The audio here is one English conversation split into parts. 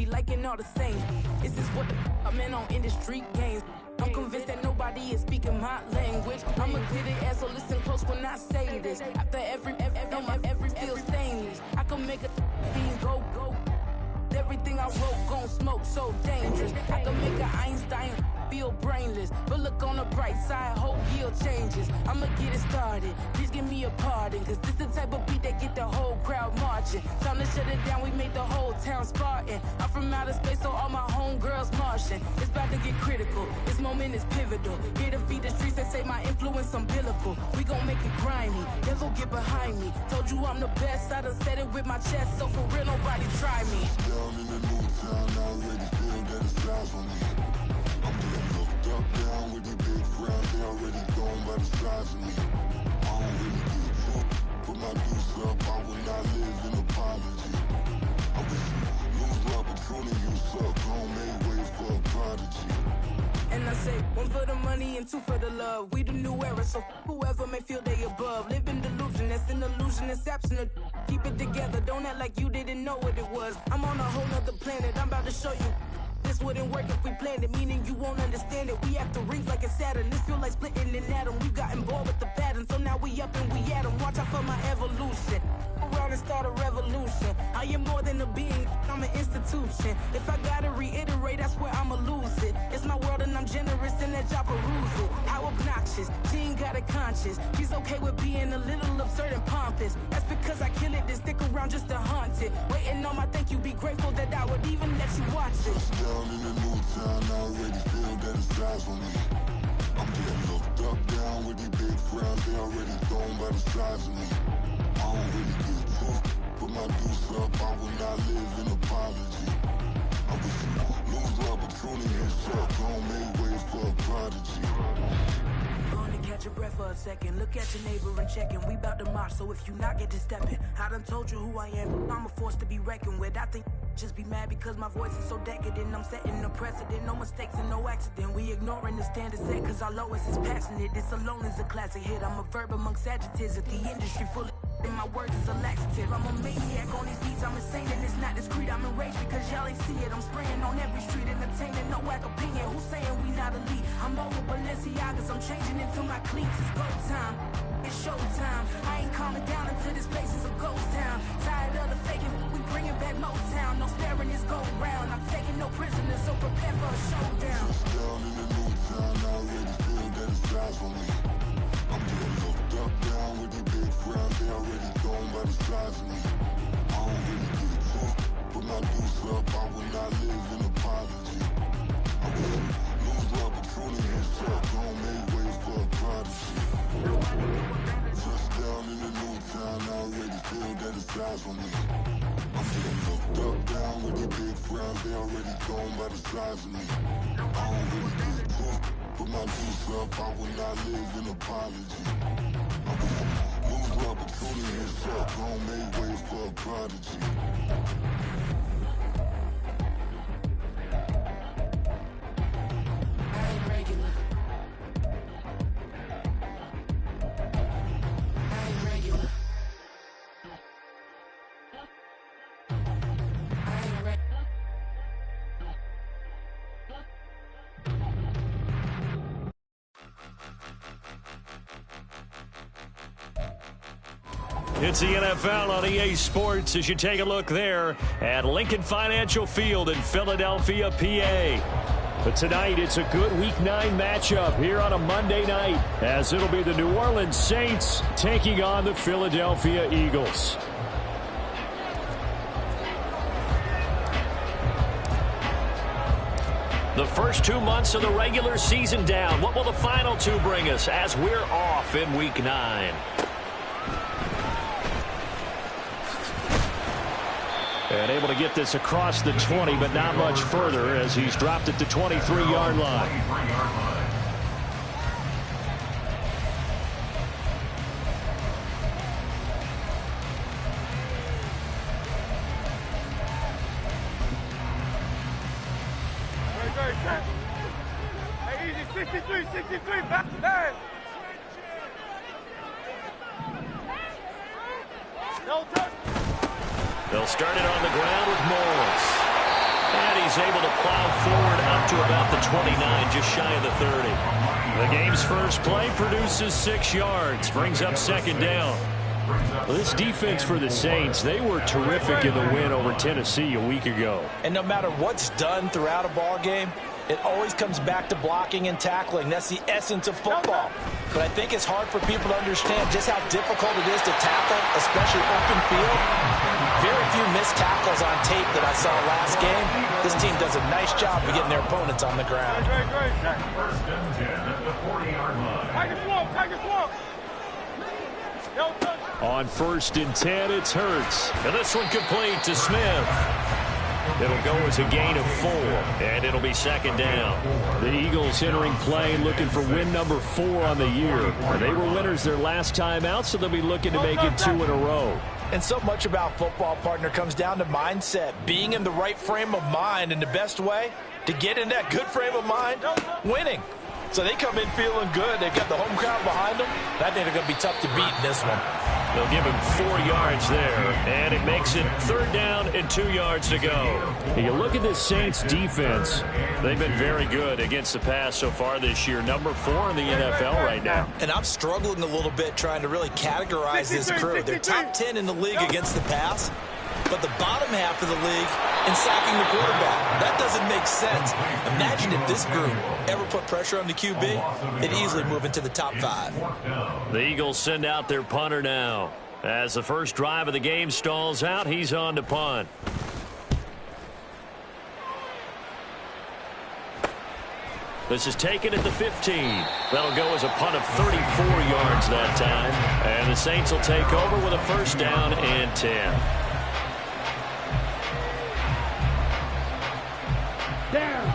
be liking all the same. This is what the I'm in on industry games. I'm convinced that nobody is speaking my language. I'ma get it as so listen close when I say this. After every feel stainless. I can make a fiend go. Everything I wrote gon' smoke, so dangerous. I can make an Einstein feel brainless. But look on the bright side, hope yield changes. I'ma get it started, please give me a pardon. Cause this the type of beat that get the whole crowd marching. Time to shut it down, we made the whole town Spartan. I'm from outer space, so all my homegirls Martian. It's about to get critical, this moment is pivotal. Here to feed the streets that say my influence umbilical. We gon' make it grimy, then go get behind me. Told you I'm the best, I done said it with my chest. So for real, nobody try me. Down in the new town, I already feel that it's time for me. I'm getting looked up, down with the big crowd. They already gone by the size of me. I don't really give a fuck. Put my deuce up, I will not live in apology. I wish you lose the opportunity, you suck. Home made way for a prodigy. And I say, one for the money and two for the love. We the new era, so whoever may feel they above. Live in delusion, that's an illusion, it's absent. Keep it together, don't act like you didn't know what it was. I'm on a whole nother planet, I'm about to show you. This wouldn't work if we planned it, meaning you won't understand it. We have to rings like it's Saturn, this feel like splitting an atom. We got involved with the pattern, so now we up and we at 'em. Watch out for my evolution. Around and start a revolution. I am more than a being, I'm an institution. If I gotta reiterate, that's where I'ma lose it. It's my world and I'm generous and that y'all peruse it. How obnoxious, she ain't got a conscience. She's okay with being a little absurd and pompous. That's because I kill it, then stick around just to haunt it. Waiting on my thank you, be grateful that I would even let you watch it. Down in the new town, I already feel that it's time for me. I'm getting looked up, down with the big crowd. They already gone by the size of me. I don't really give a fuck. Put my deuce up, I will not live in apology. I wish you lose the opportunity, you suck. Home made way for a prodigy. Gonna catch your breath for a second. Look at your neighbor and check in. We bout to march, so if you not get to stepping. I done told you who I am. I'm a force to be reckoned with. I think just be mad because my voice is so decadent. I'm setting a precedent. No mistakes and no accident. We ignoring the standard set cause our lowest is passionate. This alone is a classic hit. I'm a verb amongst adjectives. If the industry full of and my words is a laxative. I'm a maniac on these beats. I'm insane and it's not discreet. I'm enraged because y'all ain't see it. I'm spraying on every street, entertaining no whack opinion. Who's saying we not elite? I'm over Balenciagas. I'm changing into my cleats. It's go time. It's showtime. I ain't calming down until this place is a ghost town. Tired of the faking. We bringing back Motown. No sparing this go round. I'm taking no prisoners, so prepare for a showdown. Down in the new town, I already feel that it's time for me. I'm getting looked up, down with the big crowd. They already gone by the size of me. I don't really give a fuck. Put my deuce up, I will not live in apology. I wish you lose the opportunity, you suck. Home made way for a prodigy. Just down in the new town, I already feel that it's time for me. I'm getting looked up, down with the big crowd. They already gone by the size of me. I don't really give a fuck. Put my deuce up, I will not live in apology. I wish you lose the opportunity, you suck. Home made way for a prodigy. It's the NFL on EA Sports as you take a look there at Lincoln Financial Field in Philadelphia, PA. But tonight, it's a good Week 9 matchup here on a Monday night, as it'll be the New Orleans Saints taking on the Philadelphia Eagles. The first 2 months of the regular season down. What will the final two bring us as we're off in Week 9? And able to get this across the 20, but not much further as he's dropped it to 23-yard line. Hey, easy, 63, back to back. No touch. They'll start it on the ground with Morris. Eagles able to plow forward up to about the 29, just shy of the 30. The game's first play produces 6 yards, brings up second down. Well, this defense for the Saints, they were terrific in the win over Tennessee a week ago. And no matter what's done throughout a ball game, it always comes back to blocking and tackling. That's the essence of football. But I think it's hard for people to understand just how difficult it is to tackle, especially open field. Very few missed tackles on tape that I saw last game. This team does a nice job of getting their opponents on the ground. First and 10 at the 40-yard line. Package swamp. On first and 10, it's Hurts. And this one complete to Smith. It'll go as a gain of 4, and it'll be second down. The Eagles entering play looking for win number 4 on the year. They were winners their last time out, so they'll be looking to make it 2 in a row. And so much about football, partner, comes down to mindset. Being in the right frame of mind, and the best way to get in that good frame of mind, winning. So they come in feeling good. They've got the home crowd behind them. I think they're going to be tough to beat in this one. They'll give him 4 yards there, and it makes it 3rd down and 2 yards to go. You look at this Saints defense. They've been very good against the pass so far this year. Number 4 in the NFL right now. And I'm struggling a little bit trying to really categorize this crew. They're top 10 in the league against the pass, but the bottom half of the league in sacking the quarterback. That doesn't make sense. Imagine if this group ever put pressure on the QB, they'd easily move into the top 5. The Eagles send out their punter now. As the first drive of the game stalls out, he's on to punt. This is taken at the 15. That'll go as a punt of 34 yards that time. And the Saints will take over with a first down and 10. Down.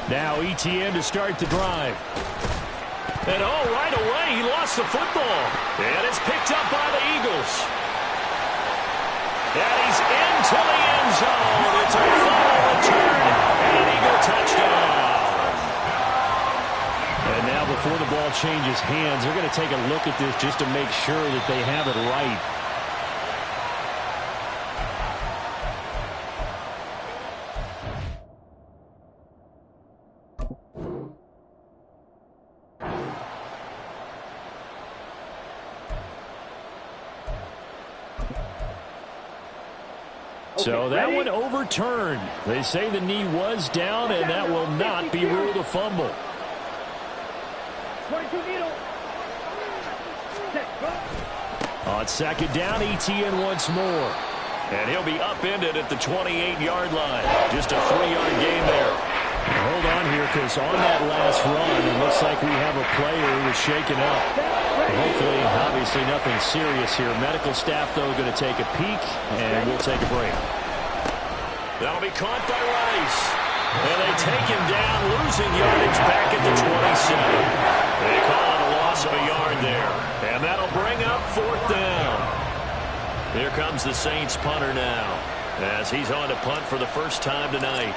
Now ETN to start the drive. And right away, he lost the football. And it's picked up by the Eagles. And he's into the end zone. It's a fumble return and an Eagle touchdown. And now before the ball changes hands, they're going to take a look at this just to make sure that they have it right. So that one overturned. They say the knee was down, and that will not be ruled a fumble. On second down, ETN once more. And he'll be upended at the 28-yard line. Just a 3-yard gain there. Hold on here, because on that last run, it looks like we have a player who was shaken up. Hopefully, obviously nothing serious here. Medical staff, though, going to take a peek, and we'll take a break. That'll be caught by Rice. And they take him down, losing yardage back at the 27. They call it a loss of a yard there. And that'll bring up 4th down. Here comes the Saints punter now, as he's on to punt for the first time tonight.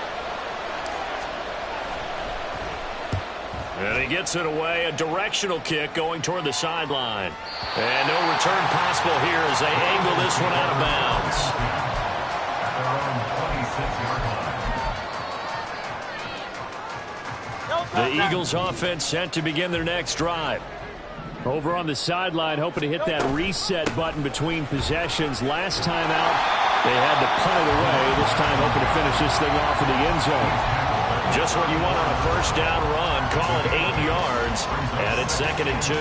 And he gets it away, a directional kick going toward the sideline. And no return possible here as they angle this one out of bounds. The Eagles offense set to begin their next drive. Over on the sideline, hoping to hit that reset button between possessions. Last time out, they had to punt it away. This time hoping to finish this thing off in the end zone. Just what you want on a first down run. Call it 8 yards, and it's 2nd and 2.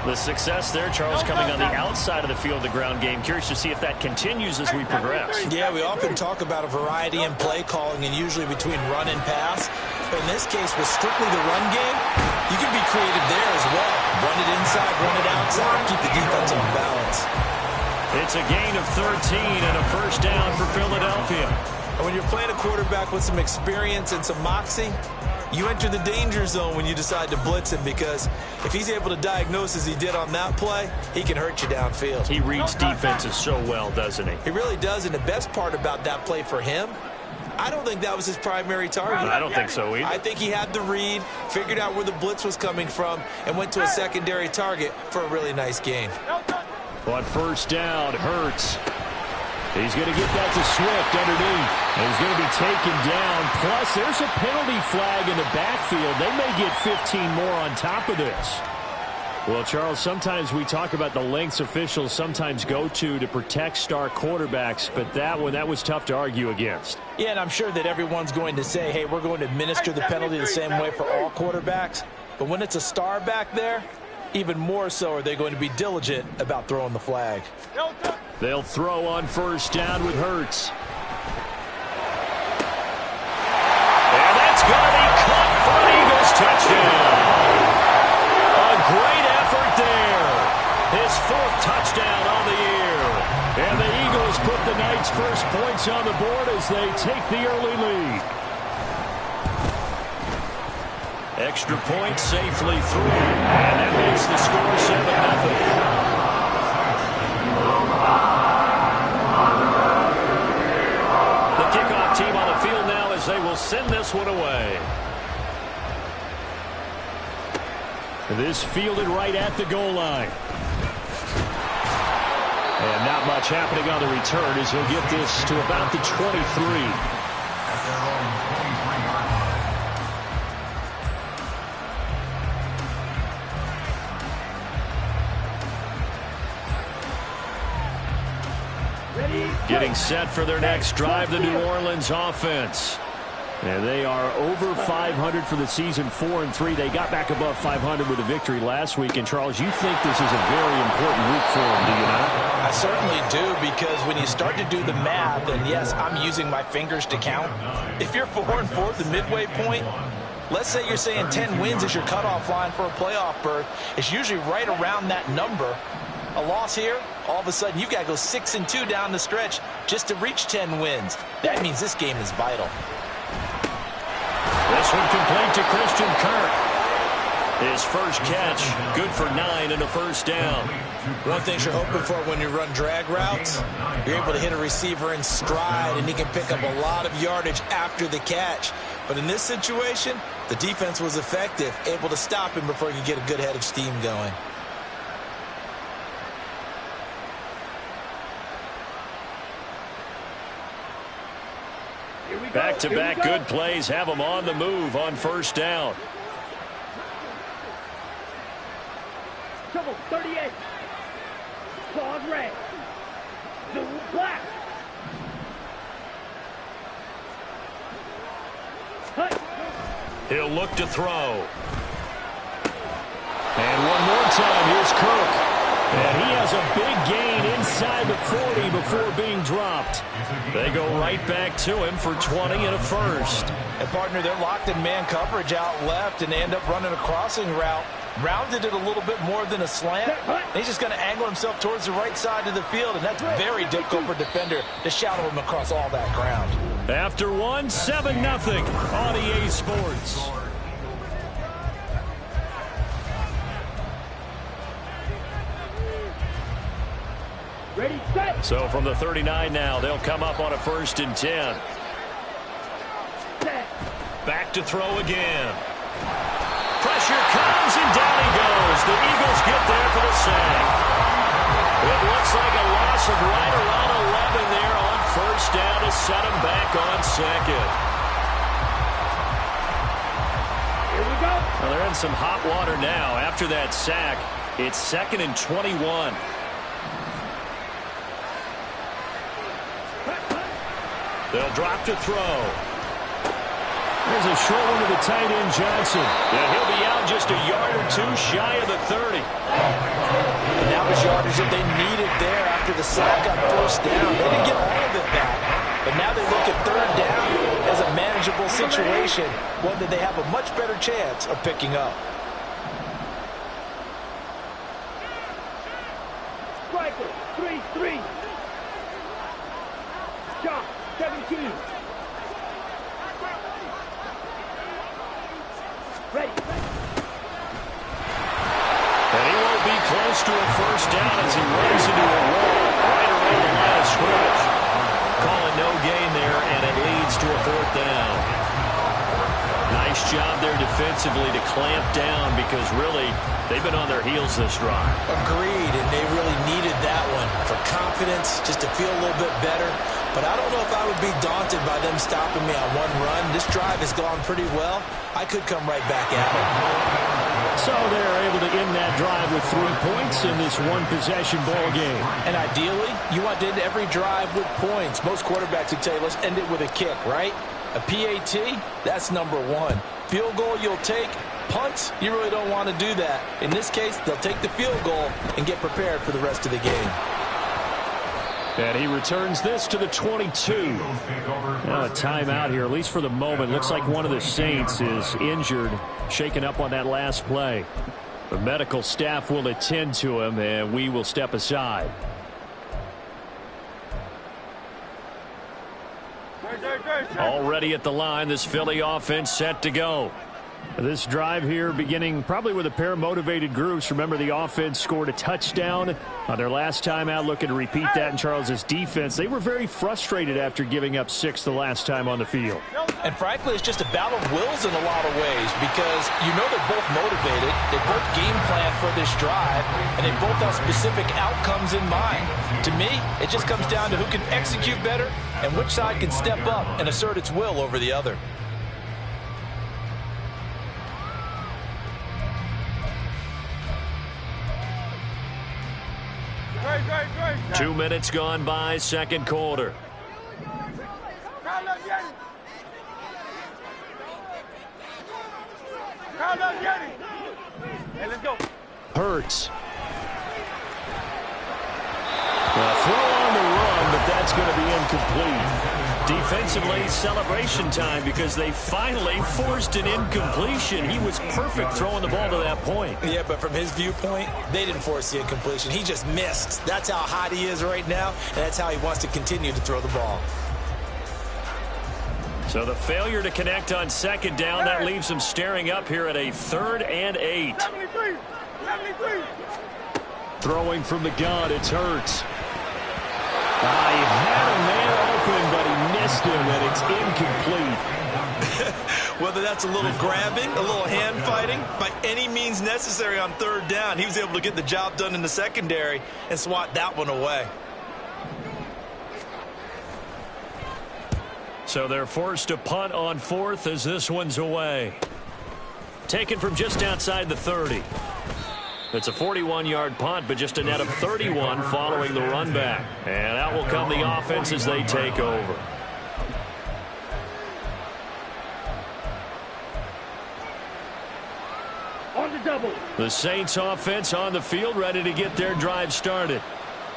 The success there, Charles, coming on the outside of the field, the ground game. Curious to see if that continues as we progress. Yeah, we often talk about a variety in play calling and usually between run and pass. But in this case, with strictly the run game, you can be creative there as well. Run it inside, run it outside, keep the defense on balance. It's a gain of 13 and a first down for Philadelphia. And when you're playing a quarterback with some experience and some moxie, you enter the danger zone when you decide to blitz him, because if he's able to diagnose as he did on that play, he can hurt you downfield. He reads defenses so well, doesn't he? He really does, and the best part about that play for him, I don't think that was his primary target. I don't think so either. I think he had the read, figured out where the blitz was coming from, and went to a secondary target for a really nice gain. On first down, Hurts. He's going to get that to Swift underneath. And he's going to be taken down. Plus, there's a penalty flag in the backfield. They may get 15 more on top of this. Well, Charles, sometimes we talk about the lengths officials sometimes go to protect star quarterbacks, but that was tough to argue against. Yeah, and I'm sure that everyone's going to say, hey, we're going to administer the penalty the same way for all quarterbacks. But when it's a star back there, even more so are they going to be diligent about throwing the flag. They'll throw on first down with Hurts. And that's going to be caught for an Eagles touchdown. A great effort there. His 4th touchdown on the year. And the Eagles put the Knights' first points on the board as they take the early lead. Extra point safely through. And that makes the score 7-0. The kickoff team on the field now as they will send this one away. This fielded right at the goal line. And not much happening on the return as he'll get this to about the 23. Getting set for their next drive, the New Orleans offense. And they are over 500 for the season, 4-3. They got back above 500 with a victory last week. And, Charles, you think this is a very important week for them, do you not? I certainly do, because when you start to do the math, and yes, I'm using my fingers to count. If you're 4-4 at the midway point, let's say you're saying 10 wins is your cutoff line for a playoff berth. It's usually right around that number. A loss here, all of a sudden you've got to go 6-2 down the stretch just to reach 10 wins. That means this game is vital. This one complete to Christian Kirk. His first catch, good for 9 and a first down. One thing you're hoping for when you run drag routes, you're able to hit a receiver in stride, and he can pick up a lot of yardage after the catch. But in this situation, the defense was effective, able to stop him before he could get a good head of steam going. Back-to-back good plays have them on the move on first down. Trouble 38. Claws red. Blue black. He'll look to throw. And one more time, here's Kirk. And he has a big gain inside the 40 before being dropped. They go right back to him for 20 and a first. And, partner, they're locked in man coverage out left, and they end up running a crossing route. Rounded it a little bit more than a slant. He's just going to angle himself towards the right side of the field, and that's very difficult for a defender to shadow him across all that ground. After one, 7-0 on EA Sports. Ready, set. So from the 39 now, they'll come up on a 1st and 10. Set. Back to throw again. Pressure comes, and down he goes. The Eagles get there for the sack. It looks like a loss of right around 11 there on first down to set him back on second. Here we go. Well, they're in some hot water now. After that sack, it's 2nd and 21. They'll drop to throw. There's a short one to the tight end, Johnson. And he'll be out just a yard or two shy of the 30. And that was yardage that they needed there after the sack on first down. They didn't get all of it back. But now they look at 3rd down as a manageable situation, one that they have a much better chance of picking up. Striker, 3-3. Shot, 17. Ready. And he won't be close to a first down as he runs into a wall right around the line of scrimmage. call it no gain there, and it leads to a 4th down. Nice job there defensively to clamp down because really they've been on their heels this drive. Agreed, and they really needed that one for confidence, just to feel a little bit better. But I don't know if I would be daunted by them stopping me on one run. This drive has gone pretty well. I could come right back at it. So they're able to end that drive with 3 points in this one-possession ball game. And ideally, you want to end every drive with points. Most quarterbacks would tell you, let's end it with a kick, right? A PAT, that's number 1. Field goal you'll take. Punts, you really don't want to do that. In this case, they'll take the field goal and get prepared for the rest of the game. And he returns this to the 22. Now a timeout here, at least for the moment. Looks like one of the Saints is injured, shaken up on that last play. The medical staff will attend to him, and we will step aside. Already at the line, this Philly offense set to go. This drive here beginning probably with a pair of motivated groups. Remember, the offense scored a touchdown on their last time out, looking to repeat that in Charles's defense. They were very frustrated after giving up 6 the last time on the field. And frankly, it's just a battle of wills in a lot of ways because you know they're both motivated. They both game plan for this drive, and they both have specific outcomes in mind. To me, it just comes down to who can execute better and which side can step up and assert its will over the other. Great. 2 minutes gone by, second quarter. Hey, let's go. Hurts. Throw on the run, but that's going to be incomplete. Defensively, celebration time because they finally forced an incompletion. He was perfect throwing the ball to that point. Yeah, but from his viewpoint, they didn't force the incompletion. He just missed. That's how hot he is right now, and that's how he wants to continue to throw the ball. So the failure to connect on second down, that leaves him staring up here at a 3rd and 8. 73. Throwing from the gun, it's Hurts. He had a man open, but he missed him, and it's incomplete. Whether that's a little grabbing, a little hand fighting, by any means necessary on 3rd down, he was able to get the job done in the secondary and swat that one away. So they're forced to punt on 4th as this one's away. Taken from just outside the 30. It's a 41-yard punt, but just a net of 31 following the run back. And out will come the offense as they take over. On the double. The Saints offense on the field, ready to get their drive started.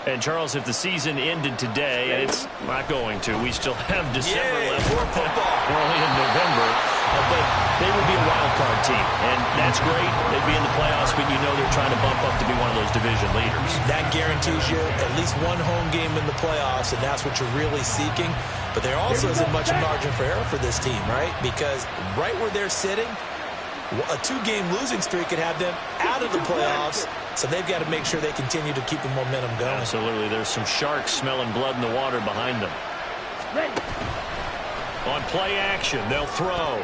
And, Charles, if the season ended today, and it's not going to, we still have December left. More football. We're only in November. But they would be a wild card team, and that's great. They'd be in the playoffs, but you know they're trying to bump up to be one of those division leaders. That guarantees you at least one home game in the playoffs, and that's what you're really seeking. But there also isn't much margin for error for this team, right? Because right where they're sitting, a 2-game losing streak could have them out of the playoffs, so they've got to make sure they continue to keep the momentum going. Absolutely. There's some sharks smelling blood in the water behind them. Ready. On play action, they'll throw.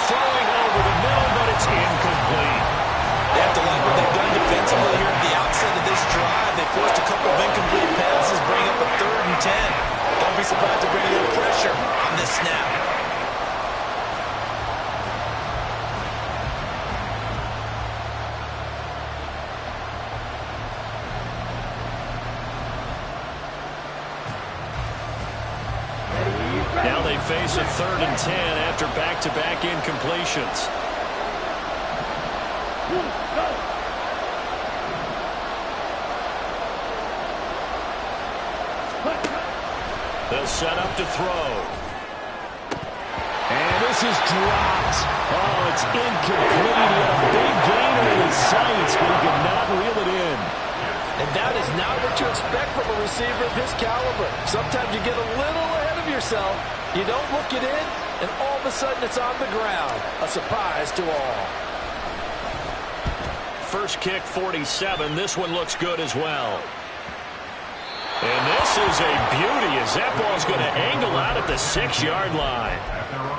Throwing over the middle, but it's incomplete. They have to like what they've done defensively here at the outset of this drive. They forced a couple of incomplete passes, bring up a 3rd and 10. Don't be surprised to bring a little pressure on this snap. Now they face a 3rd and 10 after back-to-back incompletions. They'll set up to throw. And this is dropped. Oh, it's incomplete. He had a big gainer in his sights, but he could not reel it in. And that is not what you expect from a receiver of his caliber. Sometimes you get a little ahead of yourself. You don't look it in, and all of a sudden it's on the ground. A surprise to all. First kick, 47. This one looks good as well. And this is a beauty as that ball's going to angle out at the 6-yard line.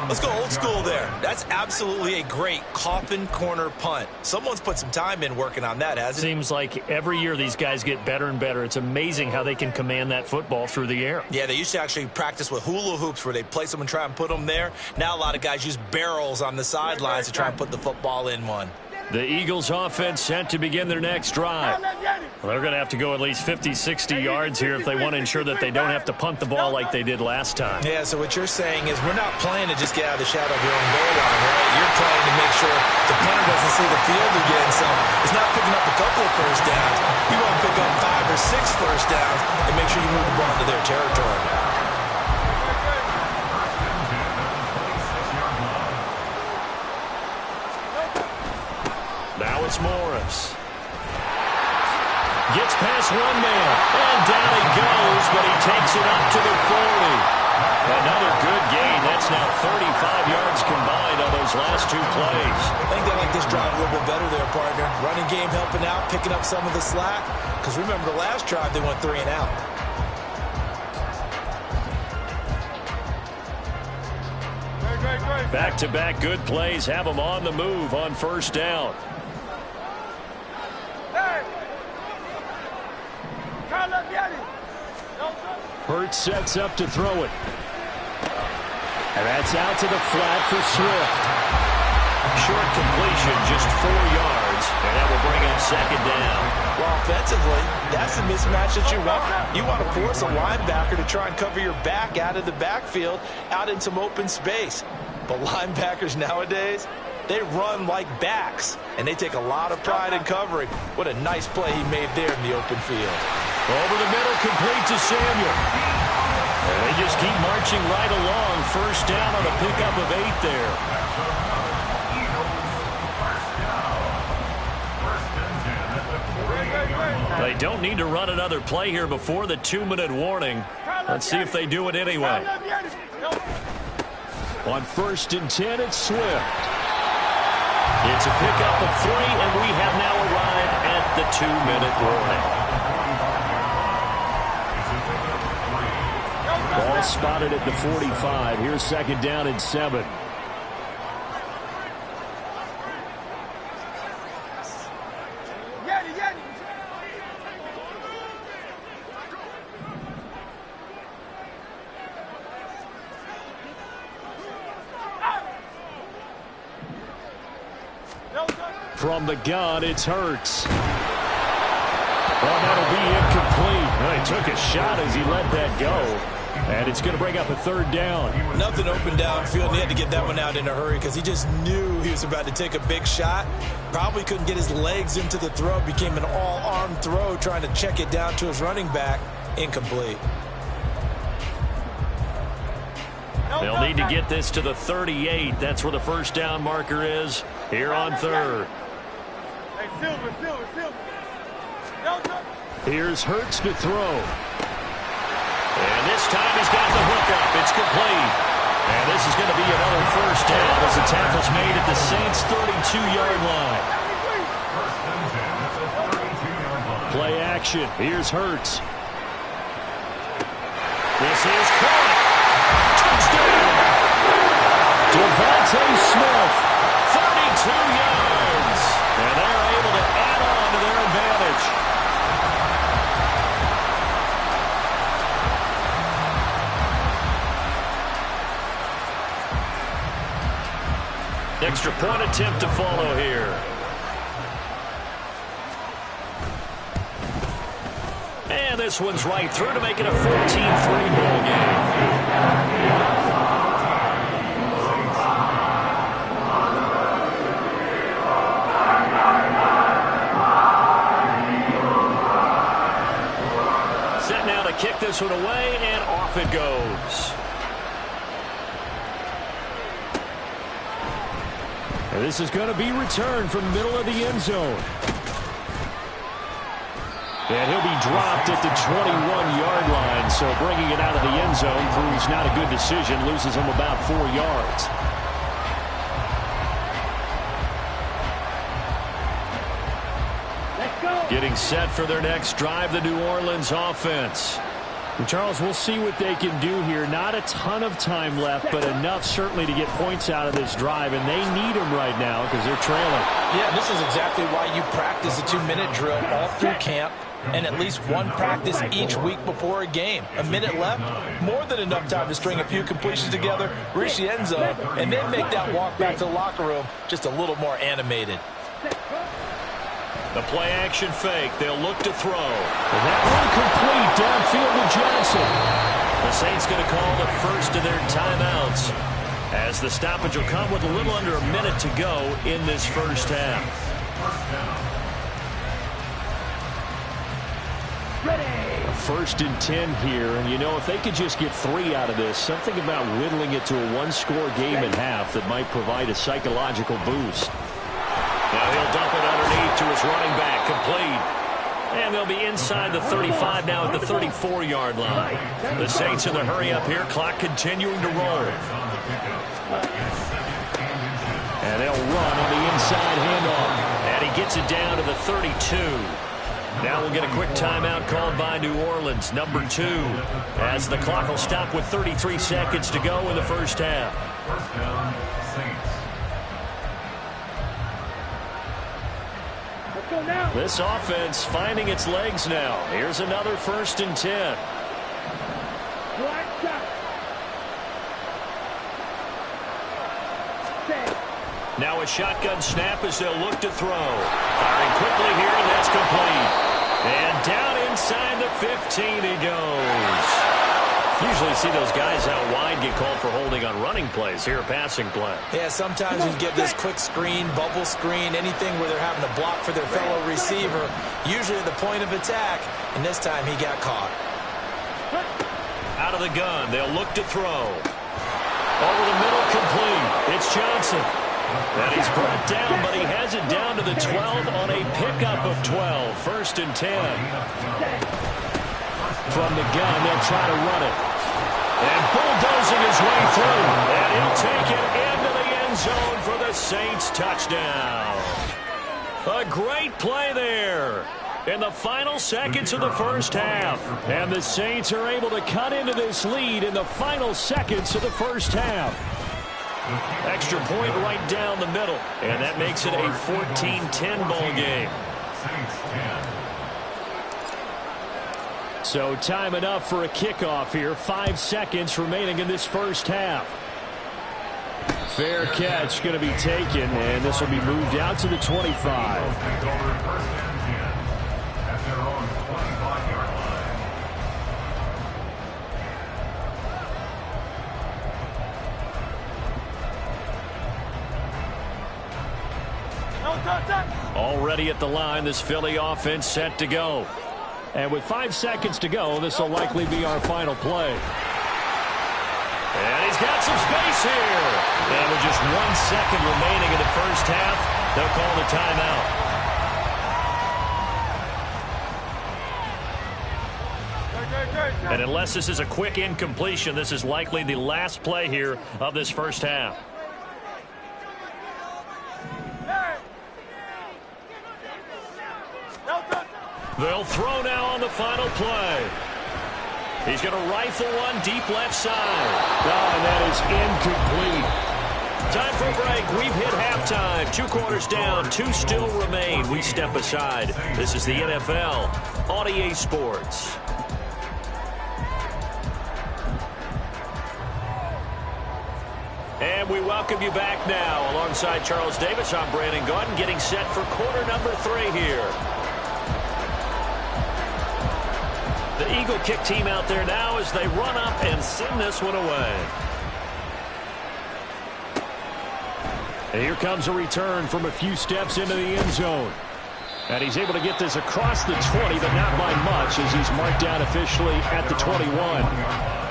Let's go old school there. That's absolutely a great coffin corner punt. Someone's put some time in working on that, hasn't it? Seems like every year these guys get better and better. It's amazing how they can command that football through the air. Yeah, they used to actually practice with hula hoops where they place them and try and put them there. Now a lot of guys use barrels on the sidelines to try and put the football in one. The Eagles offense set to begin their next drive. Well, they're going to have to go at least 50, 60 yards here if they want to ensure that they don't have to punt the ball like they did last time. Yeah, so what you're saying is we're not playing to just get out of the shadow of your own goal line, right? You're playing to make sure the punter doesn't see the field again. So it's not picking up a couple of first downs. You want to pick up 5 or 6 first downs and make sure you move the ball into their territory. Now it's Morris. Gets past one man, and down he goes, but he takes it up to the 40. Another good gain. That's now 35 yards combined on those last 2 plays. I think they like this drive a little bit better there, partner. Running game helping out, picking up some of the slack. Because remember, the last drive they went 3 and out. Back-to-back good plays have them on the move on first down. Hurts sets up to throw it. And that's out to the flat for Swift. Short completion, just 4 yards, and that will bring up second down. Well, offensively, that's the mismatch that you want. You want to force a linebacker to try and cover your back out of the backfield, out in some open space. But linebackers nowadays, they run like backs, and they take a lot of pride in covering. What a nice play he made there in the open field. Over the middle, complete to Samuel. And they just keep marching right along. First down on a pickup of 8 there. They don't need to run another play here before the 2-minute warning. Let's see if they do it anyway. On 1st and 10, it's Swift. It's a pickup of 3, and we have now arrived at the 2-minute warning. Ball spotted at the 45. Here's second down and 7. From the gun, it's Hurts. Well, that'll be incomplete. Well, he took a shot as he let that go. And it's going to bring up a 3rd down. Nothing open downfield, and he had to get that one out in a hurry because he just knew he was about to take a big shot. Probably couldn't get his legs into the throw. Became an all-arm throw trying to check it down to his running back. Incomplete. They'll need to get this to the 38. That's where the first down marker is here on 3rd. Here's Hurts to throw. And this time he's got the hook up. It's complete. And this is going to be another first down as the tackle's made at the Saints' 32-yard line. Play action. Here's Hurts. This is caught. Touchdown! Devontae Smith, 32 yards. And they're able to add on to their advantage. Extra point attempt to follow here. And this one's right through to make it a 14-3 ball game. Set now to kick this one away, and off it goes. And this is going to be returned from the middle of the end zone. And he'll be dropped at the 21-yard line, so bringing it out of the end zone proves not a good decision, loses him about 4 yards. Getting set for their next drive, the New Orleans offense. And Charles, we'll see what they can do here. Not a ton of time left, but enough certainly to get points out of this drive, and they need them right now because they're trailing. Yeah, this is exactly why you practice a 2-minute drill all through camp and at least one practice each week before a game. A minute left, more than enough time to string a few completions together, reach the end zone, and then make that walk back to the locker room just a little more animated. The play-action fake. They'll look to throw. And that one complete downfield to Johnson. The Saints going to call the first of their timeouts as the stoppage will come with a little under a minute to go in this first half. First and 10 here, and you know, if they could just get 3 out of this, something about whittling it to a one-score game at half that might provide a psychological boost. Now he'll dump it underneath to his running back, complete. And they'll be inside the 35 now at the 34-yard line. The Saints in the hurry up here, clock continuing to roll. And they'll run on the inside handoff. And he gets it down to the 32. Now we'll get a quick timeout called by New Orleans, number 2, as the clock will stop with 33 seconds to go in the first half. First down, Saints. This offense finding its legs now. Here's another first and 10. Now a shotgun snap as they'll look to throw. Firing quickly here, and that's complete. And down inside the 15 he goes. Usually see those guys out wide get called for holding on running plays. Here a passing play. Yeah, sometimes you get this quick screen, bubble screen, anything where they're having to block for their fellow receiver, usually at the point of attack, and this time he got caught. Out of the gun, they'll look to throw. Over the middle, complete. It's Johnson. And he's brought down, but he has it down to the 12 on a pickup of 12. First and 10. From the gun, they'll try to run it. And bulldozing his way through. And he'll take it into the end zone for the Saints touchdown. A great play there in the final seconds of the first half. And the Saints are able to cut into this lead in the final seconds of the first half. Extra point right down the middle. And that makes it a 14-10 ball game. So time enough for a kickoff here. 5 seconds remaining in this first half. Fair catch going to be taken, and this will be moved out to the 25. Already at the line, this Philly offense set to go. And with 5 seconds to go, this will likely be our final play. And he's got some space here. And with just 1 second remaining in the first half, they'll call the timeout. And unless this is a quick incompletion, this is likely the last play here of this first half. They'll throw now on the final play. He's going to rifle one deep left side. Oh, and that is incomplete. Time for a break. We've hit halftime. 2 quarters down. 2 still remain. We step aside. This is the NFL on EA Sports. And we welcome you back now. Alongside Charles Davis, I'm Brandon Gaudin, getting set for quarter number 3 here. The Eagle kick team out there now as they run up and send this one away. And here comes a return from a few steps into the end zone. And he's able to get this across the 20, but not by much as he's marked down officially at the 21.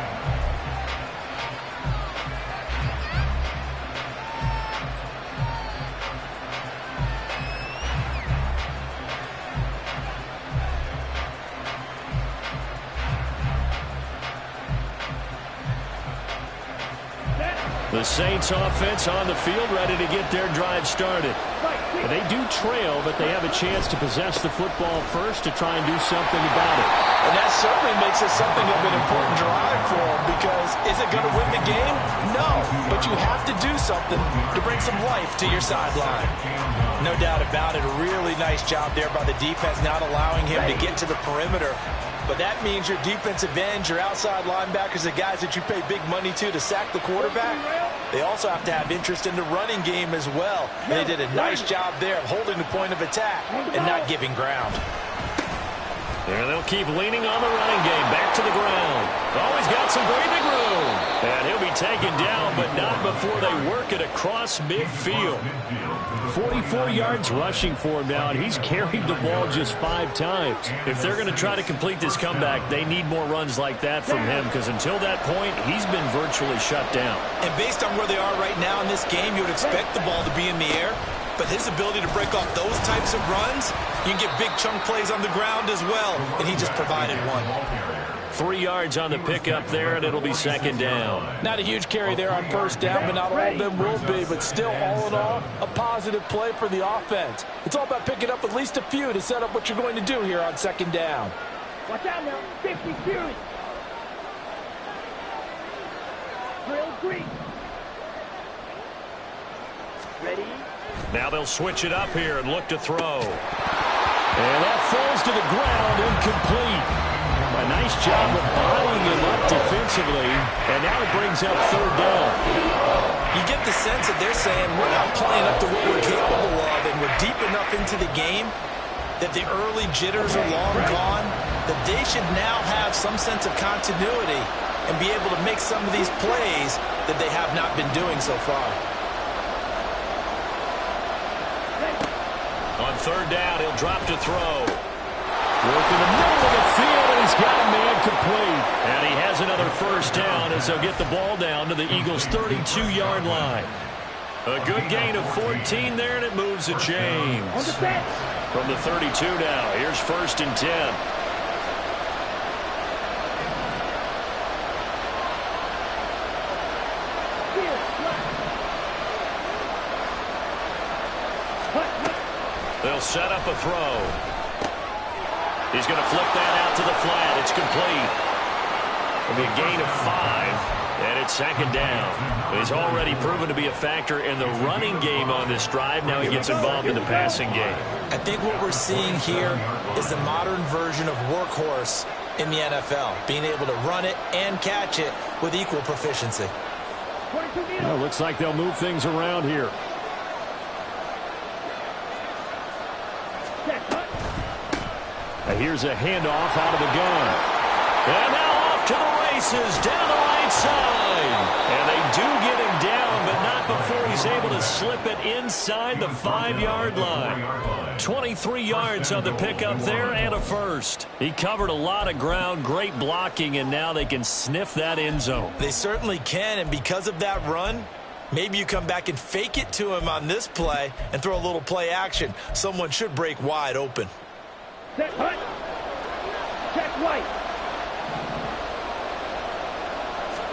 The Saints offense on the field, ready to get their drive started. And they do trail, but they have a chance to possess the football first to try and do something about it. And that certainly makes it something of an important drive for them, because is it going to win the game? No, but you have to do something to bring some life to your sideline. No doubt about it. A really nice job there by the defense, not allowing him to get to the perimeter. But that means your defensive ends, your outside linebackers, the guys that you pay big money to sack the quarterback, they also have to have interest in the running game as well. And they did a nice job there of holding the point of attack and not giving ground. And they'll keep leaning on the running game. Back to the ground. Oh, he's got some breathing room. And he'll be taken down, but not before they work it across midfield. 44 yards rushing for him now, and he's carried the ball just 5 times. If they're going to try to complete this comeback, they need more runs like that from him, because until that point, he's been virtually shut down. And based on where they are right now in this game, you would expect the ball to be in the air. But his ability to break off those types of runs, you can get big chunk plays on the ground as well. And he just provided one. 3 yards on the pickup there, and it'll be second down. Not a huge carry there on first down, but not all of them will be. But still, all in all, a positive play for the offense. It's all about picking up at least a few to set up what you're going to do here on second down. Watch out now. 50 Fury. Drill green. Ready? Now they'll switch it up here and look to throw. And that falls to the ground, incomplete. A nice job of bottling him up defensively, and now it brings up third down. You get the sense that they're saying we're not playing up to what we're capable of, and we're deep enough into the game that the early jitters are long gone, that they should now have some sense of continuity and be able to make some of these plays that they have not been doing so far. On third down, he'll drop to throw. Work in the middle of the field, and he's got a man complete. And he has another first down as they'll get the ball down to the Eagles' 32-yard line. A good gain of 14 there, and it moves to James. From the 32 now, here's first and 10. They'll set up a throw. He's going to flip that out to the flat. It's complete. It'll be a gain of 5, and it's second down. He's already proven to be a factor in the running game on this drive. Now he gets involved in the passing game. I think what we're seeing here is the modern version of workhorse in the NFL, being able to run it and catch it with equal proficiency. Well, looks like they'll move things around here. Here's a handoff out of the gun. And now off to the races down the right side. And they do get him down, but not before he's able to slip it inside the 5-yard line. 23 yards on the pickup there and a first. He covered a lot of ground, great blocking, and now they can sniff that end zone. They certainly can, and because of that run, maybe you come back and fake it to him on this play and throw a little play action. Someone should break wide open. Set hunt. Check white.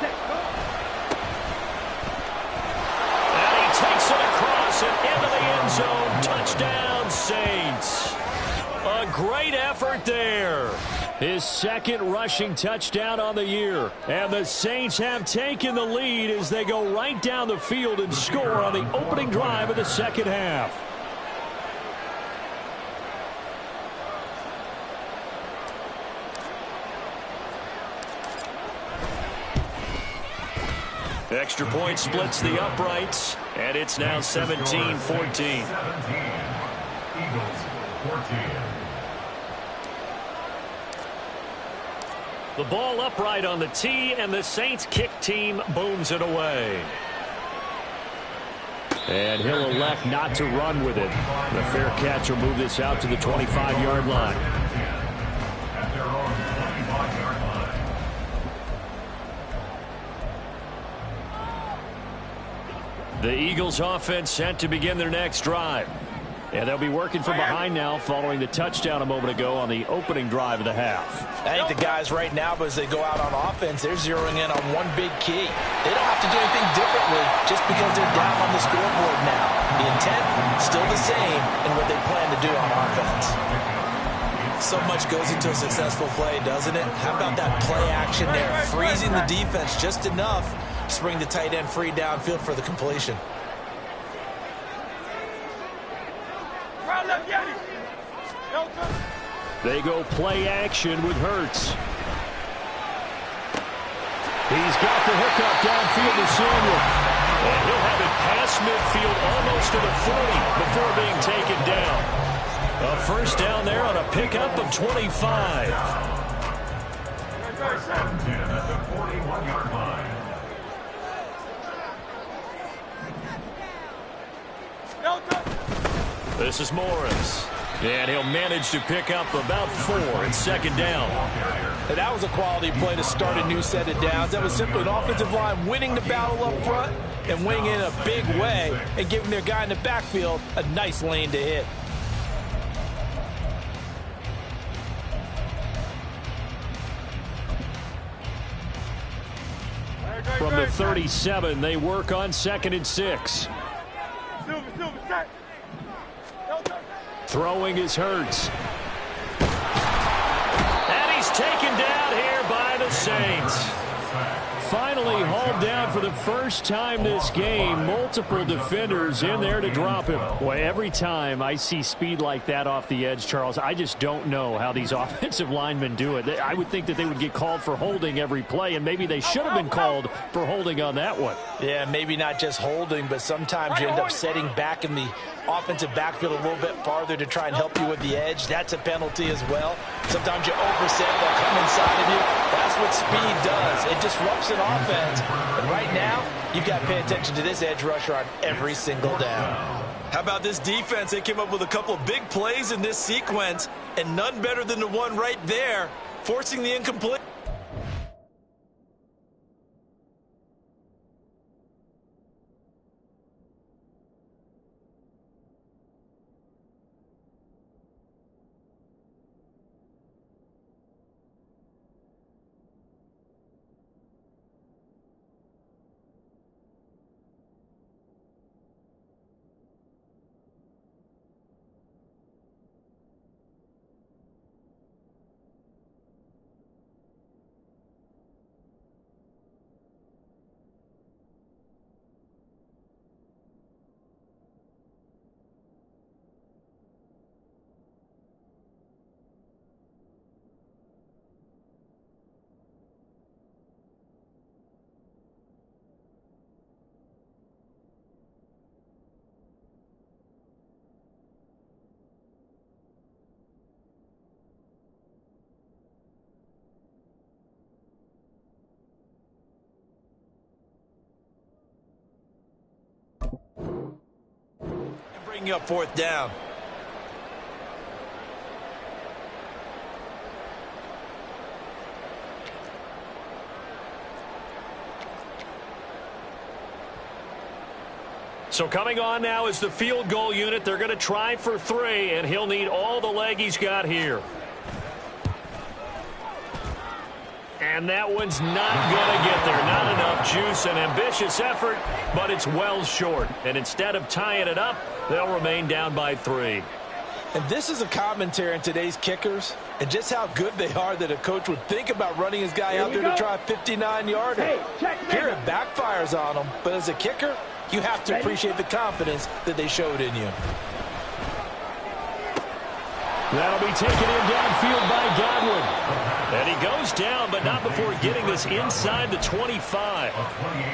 Set hunt. And he takes it across and into the end zone. Touchdown, Saints. A great effort there. His second rushing touchdown on the year. And the Saints have taken the lead as they go right down the field and score on the opening drive of the second half. Extra point splits the uprights, and it's now 17-14. 17. Eagles 14. The ball upright on the tee, and the Saints kick team booms it away. And he'll elect not to run with it. The fair catch will move this out to the 25-yard line. At their own 25-yard line. The Eagles offense set to begin their next drive. And they'll be working from behind now following the touchdown a moment ago on the opening drive of the half. I think the guys right now, as they go out on offense, they're zeroing in on one big key. They don't have to do anything differently just because they're down on the scoreboard now. The intent, still the same in what they plan to do on offense. So much goes into a successful play, doesn't it? How about that play action there? Freezing the defense just enough to bring the tight end free downfield for the completion. They go play action with Hurts. He's got the hookup downfield to Samuel. And he'll have it past midfield almost to the 40 before being taken down. A first down there on a pickup of 25. 7-10 at the 41-yard line. This is Morris. And he'll manage to pick up about 4 in second down. And that was a quality play to start a new set of downs. That was simply an offensive line winning the battle up front and winning in a big way and giving their guy in the backfield a nice lane to hit. From the 37, they work on 2nd and 6. Throwing is Hurts. And he's taken down here by the Saints. Finally hauled down for the first time this game. Multiple defenders in there to drop him. Boy, every time I see speed like that off the edge, Charles, I just don't know how these offensive linemen do it. I would think that they would get called for holding every play, and maybe they should have been called for holding on that one. Yeah, maybe not just holding, but sometimes you end up setting back in the offensive backfield a little bit farther to try and help you with the edge. That's a penalty as well. Sometimes you overset, they'll come inside of you. That's what speed does. It disrupts an offense. And right now, you've got to pay attention to this edge rusher on every single down. How about this defense? They came up with a couple of big plays in this sequence, and none better than the one right there, forcing the incomplete. Bringing up 4th down. So coming on now is the field goal unit. They're going to try for 3, and he'll need all the leg he's got here. And that one's not going to get there. Not enough juice. An ambitious effort, but it's well short. And instead of tying it up, they'll remain down by 3. And this is a commentary on today's kickers and just how good they are that a coach would think about running his guy out there to try a 59-yarder. Here it backfires on him, but as a kicker, you have to appreciate the confidence that they showed in you. That'll be taken in downfield by Godwin. And he goes down, but not before getting this inside the 25.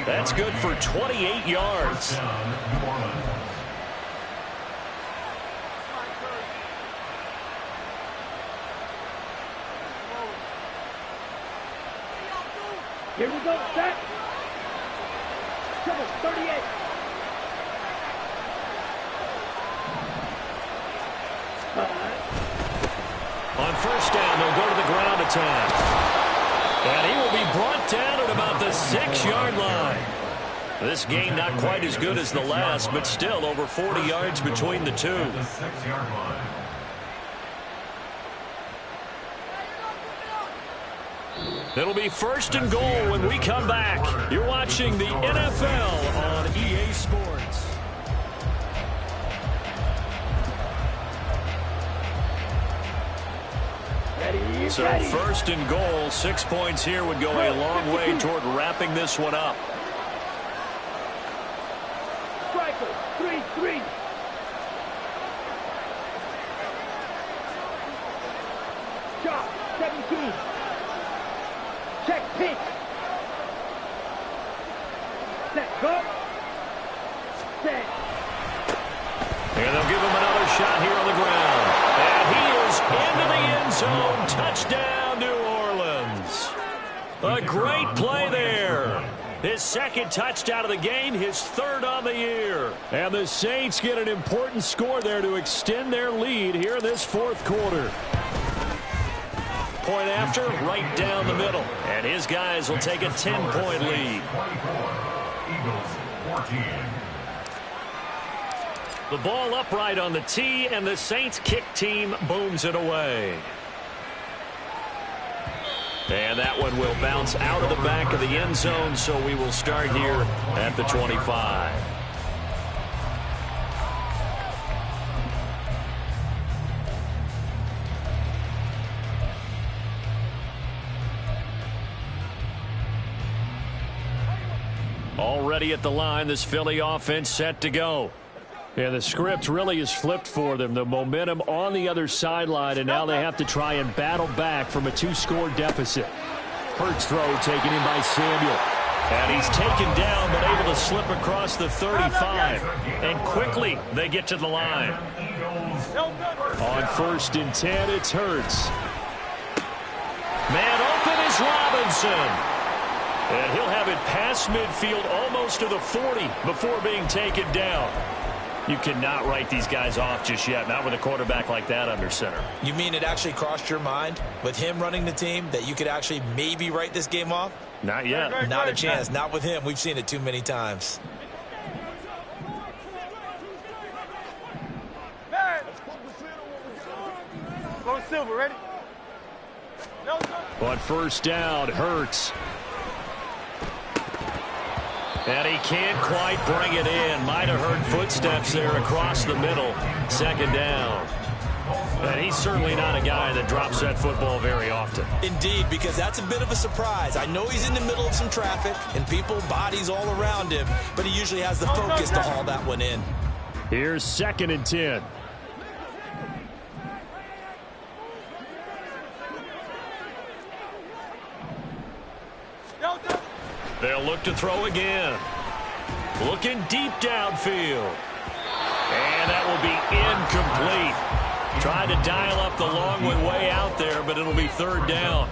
That's good for 28 yards. Here we go, set. Trouble, 38. On first down, they'll go to the ground attack. And he will be brought down at about the 6-yard line. This game not quite as good as the last, but still over 40 yards between the two. The 6-yard line. It'll be 1st and goal when we come back. You're watching the NFL on EA Sports. So 1st and goal, 6 points here would go a long way toward wrapping this one up. Striker, 3-3. Shot, 17. Check pitch. Set, go. Set. And they'll give him another shot here on the ground. And he is into the end zone. Touchdown, New Orleans. A great play there. His 2nd touchdown of the game, his 3rd on the year. And the Saints get an important score there to extend their lead here in this 4th quarter. Point after, right down the middle. And his guys will take a 10-point lead. 24, Eagles 14. The ball upright on the tee, and the Saints kick team booms it away. And that one will bounce out of the back of the end zone, so we will start here at the 25. Already at the line, this Philly offense set to go. Yeah, the script really is flipped for them. The momentum on the other sideline, and now they have to try and battle back from a 2-score deficit. Hurts throw taken in by Samuel. And he's taken down, but able to slip across the 35. And quickly, they get to the line. On 1st and 10, it's Hurts. Man open is Robinson. And he'll have it past midfield almost to the 40 before being taken down. You cannot write these guys off just yet, not with a quarterback like that under center. You mean it actually crossed your mind with him running the team that you could actually maybe write this game off? Not yet. Not a chance. Not with him. We've seen it too many times. Go Silver, ready? On 1st down, Hurts. And he can't quite bring it in. Might have heard footsteps there across the middle. 2nd down. And he's certainly not a guy that drops that football very often. Indeed, because that's a bit of a surprise. I know he's in the middle of some traffic and people, bodies all around him, but he usually has the focus to haul that one in. Here's 2nd and 10. They'll look to throw again. Looking deep downfield. And that will be incomplete. Tried to dial up the long one way out there, but it'll be 3rd down.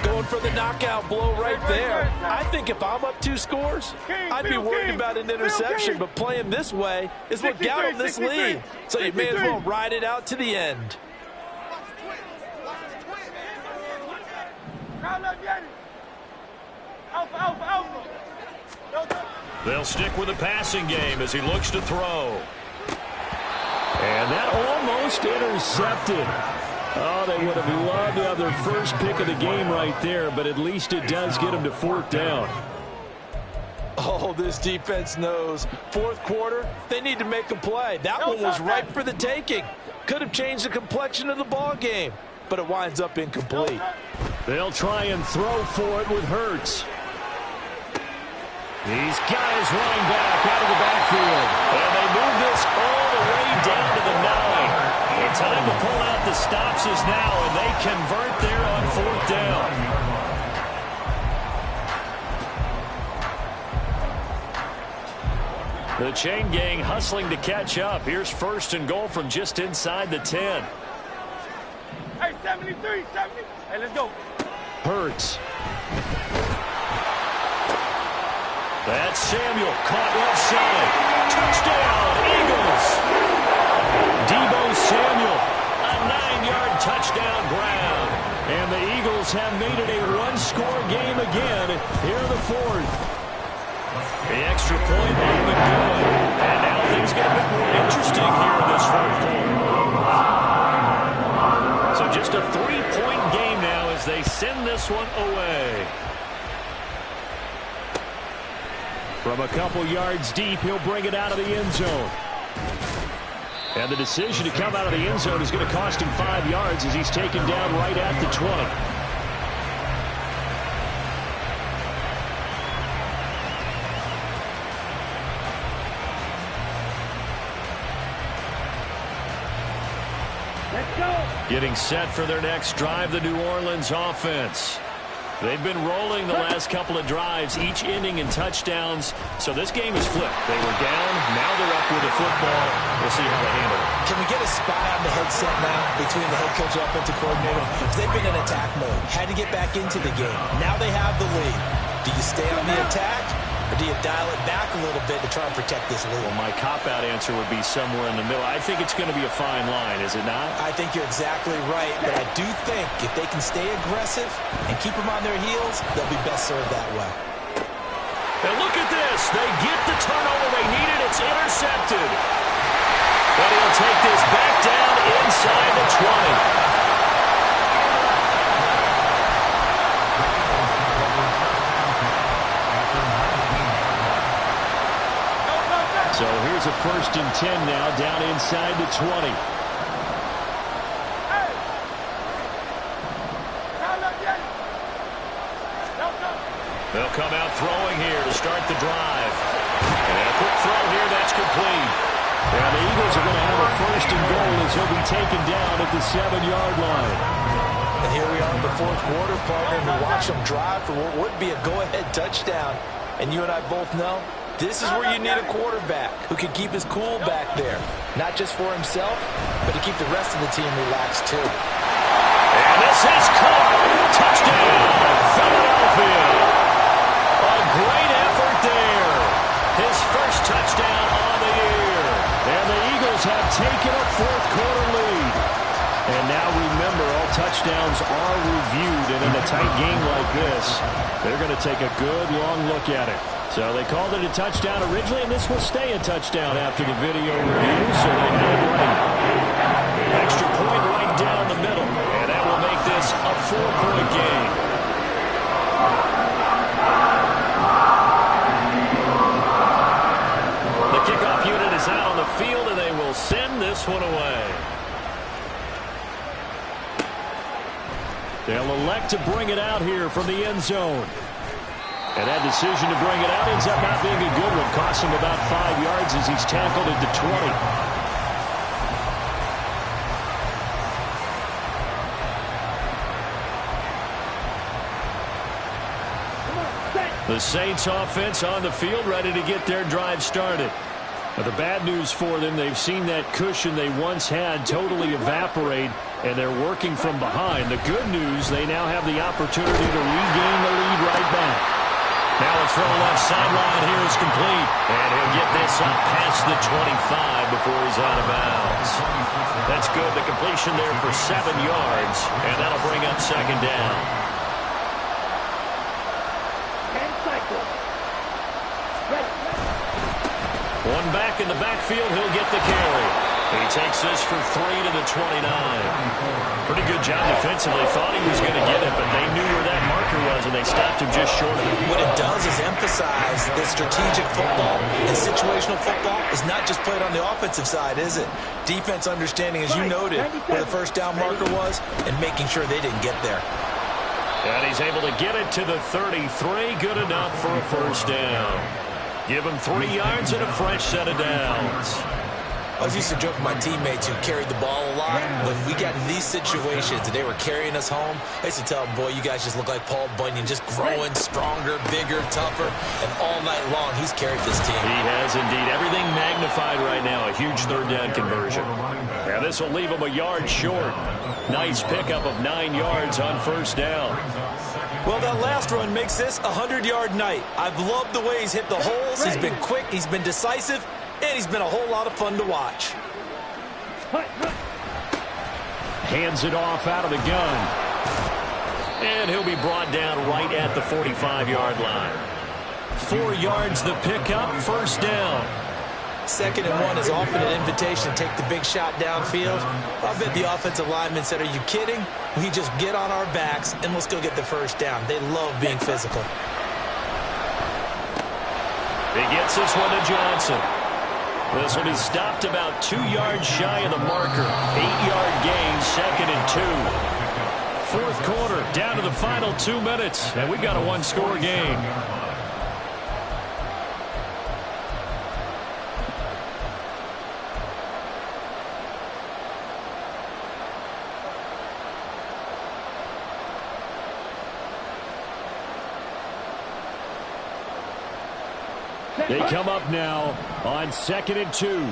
Going for the knockout blow right there. I think if I'm up 2 scores, I'd be worried about an interception, but playing this way is what got him this lead. So you may as well ride it out to the end. They'll stick with the passing game as he looks to throw. And that almost intercepted. Oh, they would have loved to have their first pick of the game right there, but at least it does get them to 4th down. Oh, this defense knows. 4th quarter, they need to make a play. That one was ripe for the taking. Could have changed the complexion of the ball game, but it winds up incomplete. They'll try and throw for it with Hurts. These guys running back out of the backfield. And they move this all the way down to the 9. The time to pull out the stops is now, and they convert there on 4th down. The chain gang hustling to catch up. Here's 1st and goal from just inside the 10. Hey, 73, 70. Hey, let's go. Hurts. That's Samuel, caught left side. Touchdown, Eagles. Deebo Samuel, a 9-yard touchdown grab. And the Eagles have made it a 1-score game again here in the 4th. The extra point might be good. And now things get a bit more interesting here in this fourth quarter. So just a 3-point game now as they send this one away. From a couple yards deep, he'll bring it out of the end zone. And the decision to come out of the end zone is going to cost him 5 yards as he's taken down right at the 20. Getting set for their next drive, the New Orleans offense. They've been rolling the last couple of drives, each ending in touchdowns. So this game is flipped. They were down, now they're up with the football. We'll see how they handle it. Can we get a spy on the headset now between the head coach and offensive coordinator? They've been in attack mode, had to get back into the game. Now they have the lead. Do you stay on the attack, or do you dial it back a little bit to try and protect this lead? Well, my cop-out answer would be somewhere in the middle. I think it's going to be a fine line, is it not? I think you're exactly right, but I do think if they can stay aggressive and keep them on their heels, they'll be best served that way. And look at this. They get the turnover they needed. It's intercepted. But he'll take this back down inside the 20. So here's a 1st and 10 now, down inside the 20. They'll come out throwing here to start the drive. And a quick throw here, that's complete. And the Eagles are going to have a 1st and goal as he'll be taken down at the 7-yard line. And here we are in the fourth quarter, partner, and we watch them drive for what would be a go-ahead touchdown. And you and I both know this is where you need a quarterback who can keep his cool back there. Not just for himself, but to keep the rest of the team relaxed too. And this is Carr. Touchdown, Philadelphia. A great effort there. His first touchdown on the year. And the Eagles have taken a fourth quarter lead. And now remember, all touchdowns are reviewed. And in a tight game like this, they're going to take a good long look at it. So they called it a touchdown originally, and this will stay a touchdown after the video review, so they had it right. Extra point right down the middle, and that will make this a 4-point game. The kickoff unit is out on the field, and they will send this one away. They'll elect to bring it out here from the end zone. And that decision to bring it out ends up not being a good one. Costs him about 5 yards as he's tackled at the 20. The Saints offense on the field ready to get their drive started. But the bad news for them, they've seen that cushion they once had totally evaporate, and they're working from behind. The good news, they now have the opportunity to regain the lead right back. Now a throw left sideline here is complete. And he'll get this up past the 25 before he's out of bounds. That's good. The completion there for 7 yards. And that'll bring up 2nd down. One back in the backfield. He'll get the carry. He takes this for 3 to the 29. Pretty good job defensively. Thought he was going to get it, but they knew where that marker was, and they stopped him just short of it. What it does is emphasize that strategic football and situational football is not just played on the offensive side, is it? Defense understanding, as you noted, where the 1st down marker was and making sure they didn't get there. And he's able to get it to the 33. Good enough for a 1st down. Give him 3 yards and a fresh set of downs. I was used to joke with my teammates who carried the ball a lot. When we got in these situations and they were carrying us home, I used to tell them, boy, you guys just look like Paul Bunyan, just growing stronger, bigger, tougher. And all night long, he's carried this team. He has indeed. Everything magnified right now. A huge 3rd down conversion. Now this will leave him a yard short. Nice pickup of 9 yards on 1st down. Well, that last run makes this a 100-yard night. I've loved the way he's hit the holes. He's been quick. He's been decisive. And he's been a whole lot of fun to watch. Hands it off out of the gun. And he'll be brought down right at the 45-yard line. 4 yards the pickup, first down. 2nd and 1 is often an invitation to take the big shot downfield. I bet the offensive lineman said, are you kidding? We just get on our backs and let's go get the first down. They love being physical. He gets this one to Johnson. This will be stopped about 2 yards shy of the marker. 8-yard gain, 2nd and 2. 4th quarter, down to the final 2 minutes, and we've got a 1-score game. They come up now on 2nd and 2.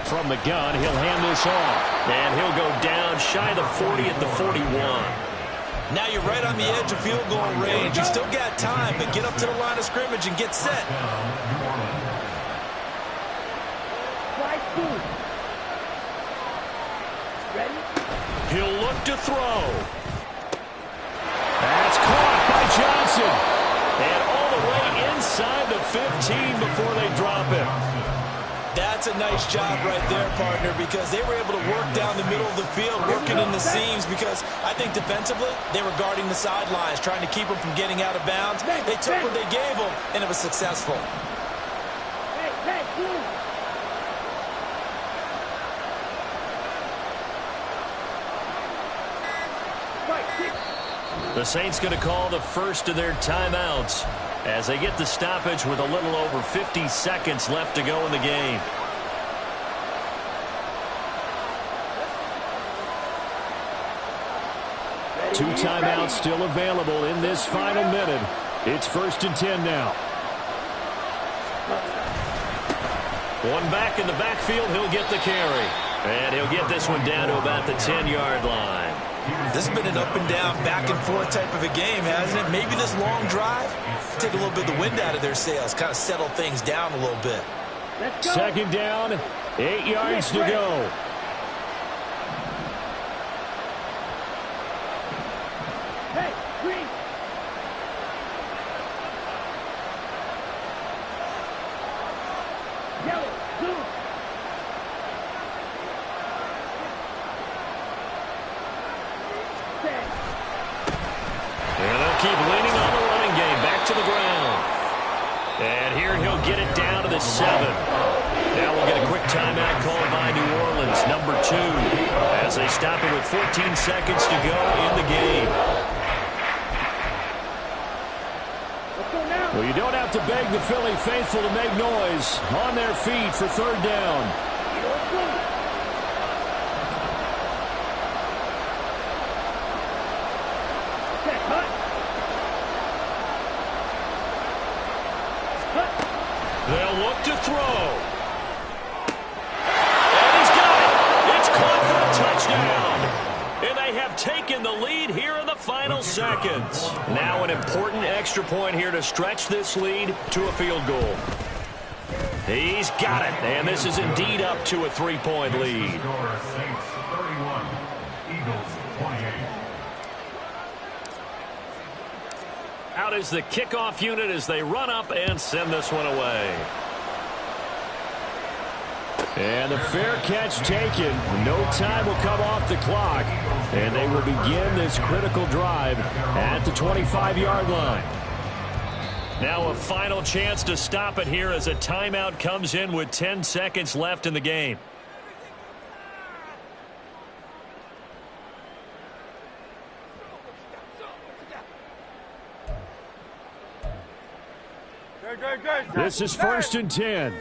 From the gun, he'll hand this off. And he'll go down shy of the 40 at the 41. Now you're right on the edge of field goal range. You still got time, but get up to the line of scrimmage and get set. He'll look to throw. That's caught by Johnson. And all the way inside the 15 before they drop it. That's a nice job right there, partner, because they were able to work down the middle of the field, working in the seams, because I think defensively they were guarding the sidelines, trying to keep them from getting out of bounds. They took what they gave them, and it was successful. The Saints going to call the first of their timeouts as they get the stoppage with a little over 50 seconds left to go in the game. Two timeouts still available in this final minute. It's 1st and 10 now. One back in the backfield, he'll get the carry. And he'll get this one down to about the 10-yard line. This has been an up and down, back and forth type of a game, hasn't it? Maybe this long drive, take a little bit of the wind out of their sails, kind of settle things down a little bit. 2nd down, 8 yards to go. Hey, green. Yellow, blue. And they'll keep leaning on the running game. Back to the ground. And here he'll get it down to the 7. Now we'll get a quick timeout called by New Orleans, number 2, as they stop it with 14 seconds to go in the game. Well, you don't have to beg the Philly faithful to make noise. On their feet for 3rd down. They'll look to throw. And he's got it. It's caught for a touchdown. And they have taken the lead here in the final seconds. Now an important extra point here to stretch this lead to a field goal. He's got it. And this is indeed up to a 3-point lead. Saints 31, Eagles 28. Out is the kickoff unit as they run up and send this one away. And the fair catch taken. No time will come off the clock. And they will begin this critical drive at the 25-yard line. Now a final chance to stop it here as a timeout comes in with 10 seconds left in the game. This is 1st and 10.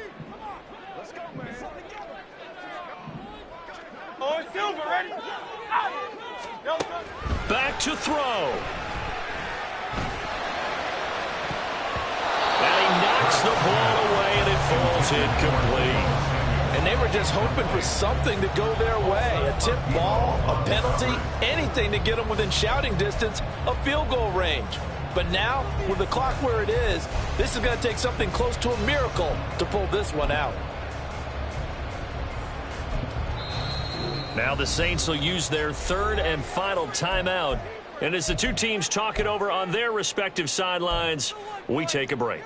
Let's go, man. Oh, it's Silver, ready? Back to throw. And he knocks the ball away, and it falls incomplete. And they were just hoping for something to go their way. A tip ball, a penalty, anything to get them within shouting distance of field goal range. But now, with the clock where it is, this is going to take something close to a miracle to pull this one out. Now the Saints will use their third and final timeout. And as the two teams talk it over on their respective sidelines, we take a break.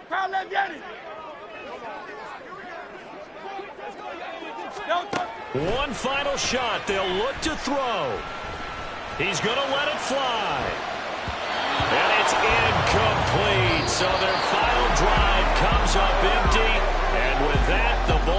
Carl, let's get it. One final shot. They'll look to throw. He's going to let it fly.